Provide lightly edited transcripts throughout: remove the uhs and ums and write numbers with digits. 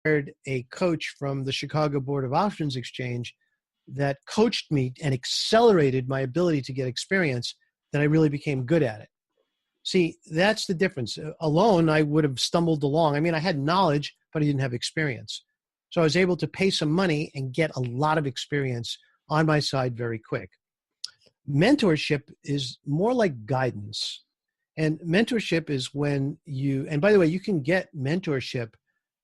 hired a coach from the Chicago Board of Options Exchange that coached me and accelerated my ability to get experience, that I really became good at it. See, that's the difference. Alone, I would have stumbled along. I mean, I had knowledge, but I didn't have experience. So I was able to pay some money and get a lot of experience on my side very quick. Mentorship is more like guidance. And mentorship is when you, and by the way, you can get mentorship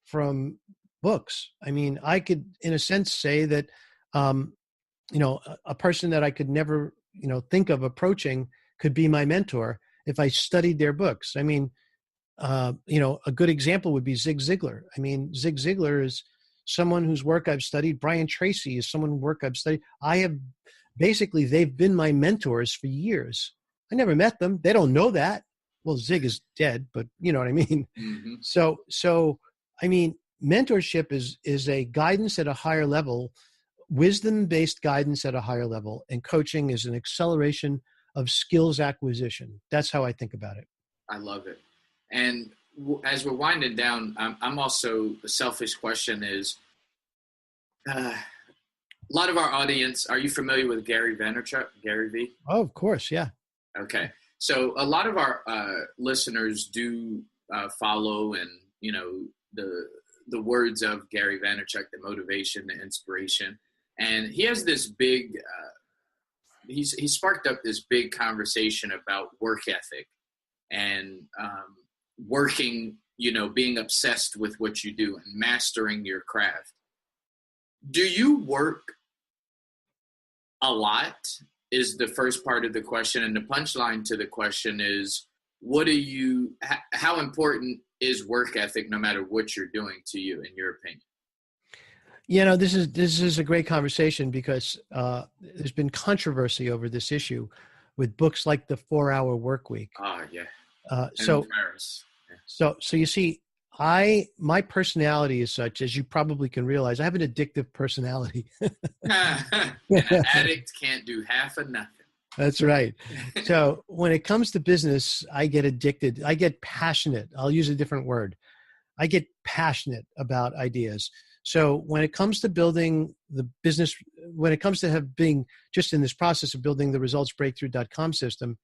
from books. I mean, I could, in a sense, say that, a person that I could never, think of approaching could be my mentor if I studied their books. I mean, a good example would be Zig Ziglar. I mean, Zig Ziglar is someone whose work I've studied. Brian Tracy is someone whose work I've studied. Basically, they've been my mentors for years. I never met them. They don't know that. Well, Zig is dead, but you know what I mean? Mm-hmm. So, I mean, mentorship is a guidance at a higher level, wisdom-based guidance at a higher level, and coaching is an acceleration of skills acquisition. That's how I think about it. I love it. And as we're winding down, I'm also, a selfish question is, a lot of our audience, are you familiar with Gary Vaynerchuk, Gary V? Oh, of course, yeah. Okay. So a lot of our listeners do follow and, the words of Gary Vaynerchuk, the motivation, the inspiration. And he has this big, he sparked up this big conversation about work ethic and working, being obsessed with what you do and mastering your craft. Do you work a lot is the first part of the question. And the punchline to the question is, how important is work ethic no matter what you're doing to you, in your opinion? This is a great conversation because there's been controversy over this issue with books like The 4-Hour Workweek. Oh, yeah. So Yeah. So you see, my personality is such, as you probably can realize, I have an addictive personality. An addict can't do half of nothing. That's right. So when it comes to business, I get addicted. I get passionate. I'll use a different word. I get passionate about ideas. So when it comes to building the business, when it comes to being just in this process of building the resultsbreakthrough.com system,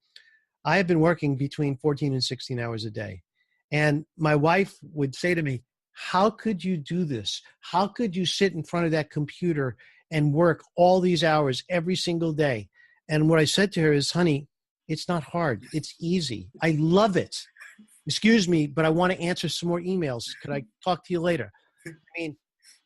I have been working between 14 and 16 hours a day. And my wife would say to me, how could you do this? How could you sit in front of that computer and work all these hours every single day? And what I said to her is, honey, it's not hard. It's easy. I love it. Excuse me, but I want to answer some more emails. Could I talk to you later? I mean,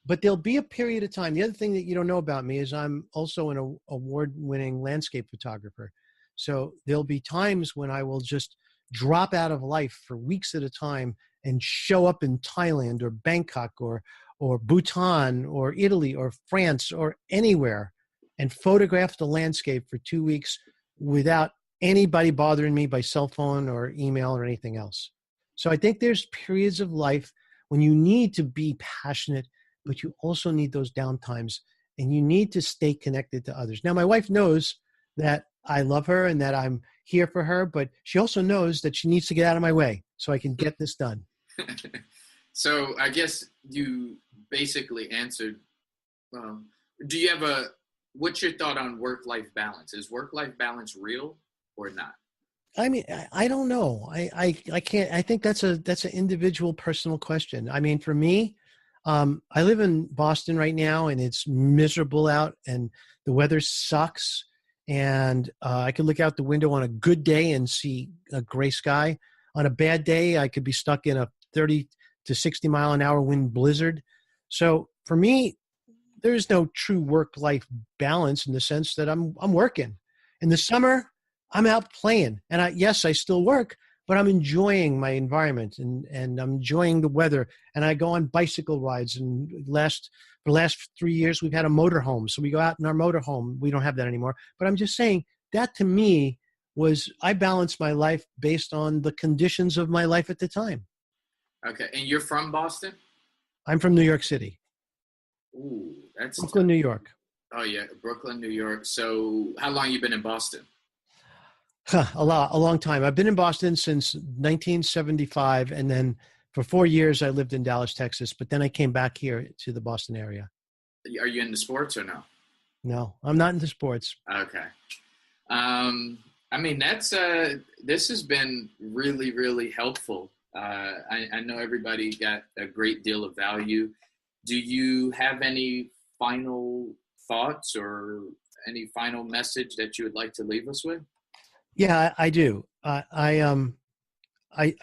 but there'll be a period of time. The other thing that you don't know about me is I'm also an award-winning landscape photographer. So there'll be times when I will just drop out of life for weeks at a time and show up in Thailand or Bangkok or Bhutan or Italy or France or anywhere and photograph the landscape for 2 weeks without anybody bothering me by cell phone or email or anything else. So I think there's periods of life when you need to be passionate, but you also need those downtimes and you need to stay connected to others. Now, my wife knows that I love her and that I'm here for her, but she also knows that she needs to get out of my way so I can get this done. So I guess you basically answered, do you have what's your thought on work-life balance? Is work-life balance real or not? I mean, I don't know. I can't, I think that's an individual personal question. I mean, for me, I live in Boston right now and it's miserable out and the weather sucks. And I could look out the window on a good day and see a gray sky. On a bad day, I could be stuck in a 30 to 60 mile an hour wind blizzard. So for me, there's no true work-life balance in the sense that I'm working. In the summer, I'm out playing. And yes, I still work, but I'm enjoying my environment and I'm enjoying the weather. And I go on bicycle rides. And for the last 3 years, we've had a motorhome. So we go out in our motorhome. We don't have that anymore. But I'm just saying that to me I balanced my life based on the conditions of my life at the time. Okay. And you're from Boston? I'm from New York City. Ooh, that's Brooklyn, New York. Oh, yeah. Brooklyn, New York. So how long you been in Boston? A long time. I've been in Boston since 1975. And then For 4 years, I lived in Dallas, Texas, but then I came back here to the Boston area. Are you into sports or no? No, I'm not into sports. Okay. I mean, this has been really, really helpful. I know everybody got a great deal of value. Do you have any final thoughts or any final message that you would like to leave us with? Yeah, I do. I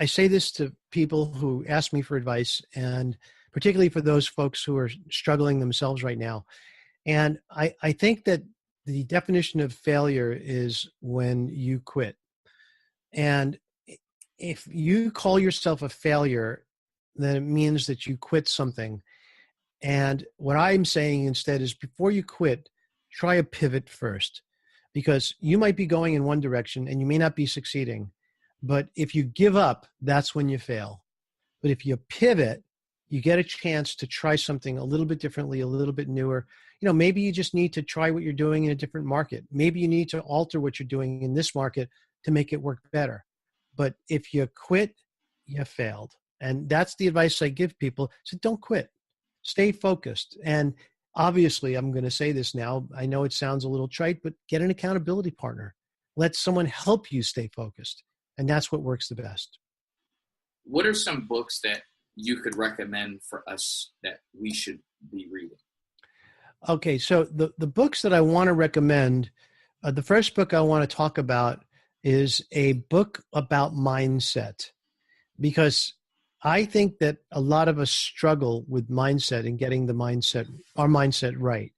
say this to people who ask me for advice, and particularly for those folks who are struggling themselves right now. And I think that the definition of failure is when you quit. And if you call yourself a failure, then it means that you quit something. And what I'm saying instead is before you quit, try a pivot first, because you might be going in one direction and you may not be succeeding. But if you give up, that's when you fail. But if you pivot, you get a chance to try something a little bit differently, a little bit newer. Maybe you just need to try what you're doing in a different market. Maybe you need to alter what you're doing in this market to make it work better. But if you quit, you failed. And that's the advice I give people. So don't quit. Stay focused. And obviously, I'm going to say this now. I know it sounds a little trite, but get an accountability partner. Let someone help you stay focused. And that's what works the best. What are some books that you could recommend for us that we should be reading? Okay, so the books that I want to recommend, the first book I want to talk about is a book about mindset, because I think that a lot of us struggle with mindset and getting our mindset right.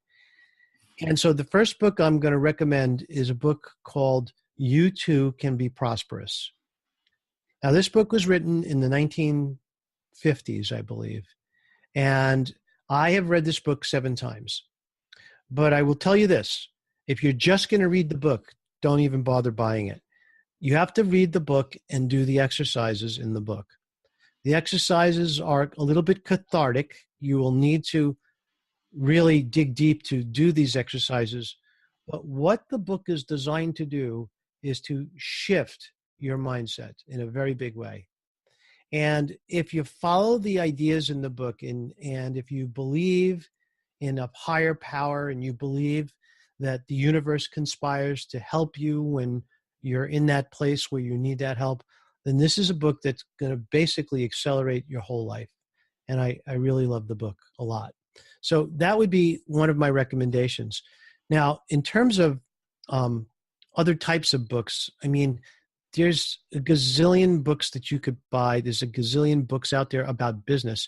And so the first book I'm going to recommend is a book called You Too Can Be Prosperous. Now, this book was written in the 1950s, I believe. And I have read this book 7 times. But I will tell you this, if you're just going to read the book, don't even bother buying it. You have to read the book and do the exercises in the book. The exercises are a little bit cathartic. You will need to really dig deep to do these exercises. But what the book is designed to do is to shift your mindset in a very big way. And if you follow the ideas in the book and if you believe in a higher power and you believe that the universe conspires to help you when you're in that place where you need that help, then this is a book that's going to basically accelerate your whole life. And I really love the book a lot. So that would be one of my recommendations. Now, in terms of other types of books, I mean, there's a gazillion books that you could buy. There's a gazillion books out there about business.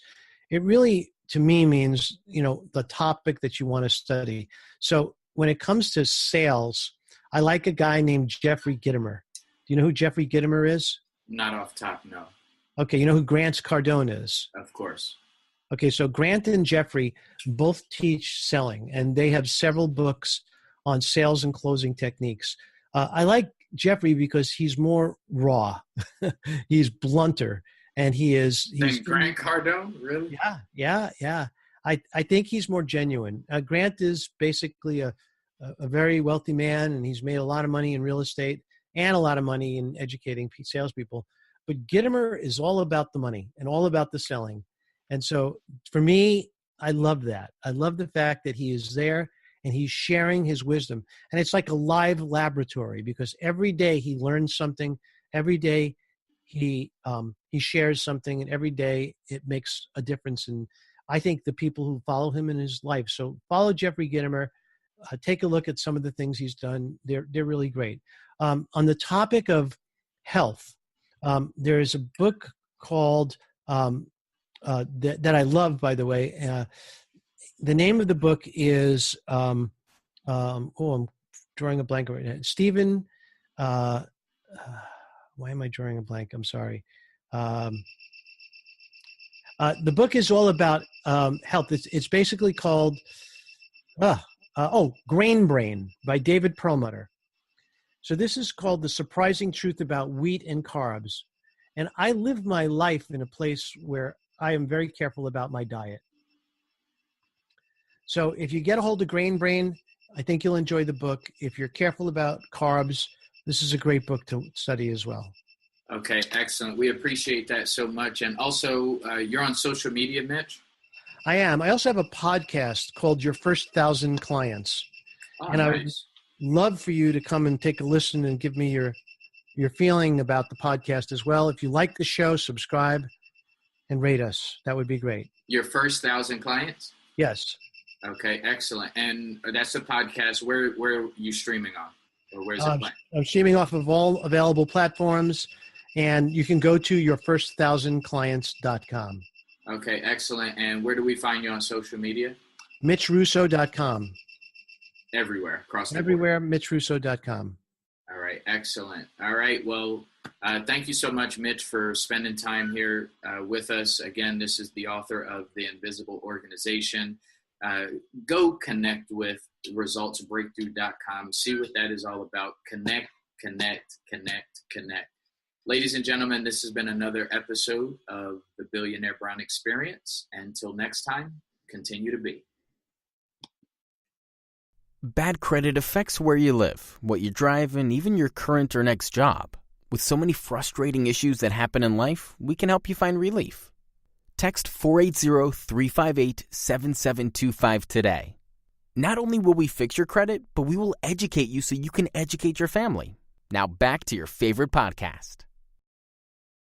It really, to me, means, the topic that you want to study. So when it comes to sales, I like a guy named Jeffrey Gitomer. Do you know who Jeffrey Gitomer is? Not off top, no. Okay, you know who Grant Cardone is? Of course. Okay, so Grant and Jeffrey both teach selling, and they have several books on sales and closing techniques. I like Jeffrey because he's more raw. He's blunter, and he's Grant Cardone, really? Yeah. I think he's more genuine. Grant is basically a very wealthy man, and he's made a lot of money in real estate and a lot of money in educating salespeople. But Gitomer is all about the money and all about the selling. And so for me, I love that. I love the fact that he is there and he's sharing his wisdom. And it's like a live laboratory, because every day he learns something. Every day he shares something, and every day it makes a difference. And I think the people who follow him in his life. So follow Jeffrey Gitomer. Take a look at some of the things he's done. They're really great. On the topic of health, there is a book called that I love, by the way. The name of the book is I'm drawing a blank right now. Stephen, why am I drawing a blank? I'm sorry. The book is all about health. It's basically called Grain Brain by David Perlmutter. So this is called The Surprising Truth About Wheat and Carbs. And I live my life in a place where I am very careful about my diet. So if you get a hold of Grain Brain, I think you'll enjoy the book. If you're careful about carbs, this is a great book to study as well. Okay, excellent. We appreciate that so much. And also, you're on social media, Mitch? I am. I also have a podcast called Your First 1,000 Clients. Oh, And I would nice. love for you to come and take a listen and give me your feeling about the podcast as well. If you like the show, subscribe and rate us. That would be great. Your first 1,000 clients? Yes. Okay, excellent. And that's a podcast. Where are you streaming on? Or where's it playing? I'm streaming off of all available platforms, and you can go to yourfirst1000clients.com. Okay, excellent. And where do we find you on social media? MitchRusso.com. Everywhere, across the board. Everywhere, MitchRusso.com. All right, excellent. All right, well, thank you so much, Mitch, for spending time here with us. Again, this is the author of The Invisible Organization. Go connect with resultsbreakthrough.com. See what that is all about. Connect, connect, connect, connect. Ladies and gentlemen, this has been another episode of the Billionaire Brown Experience. Until next time, continue to be. Bad credit affects where you live, what you drive, and even your current or next job. With so many frustrating issues that happen in life, we can help you find relief. Text 480-358-7725 today. Not only will we fix your credit, but we will educate you so you can educate your family. Now back to your favorite podcast.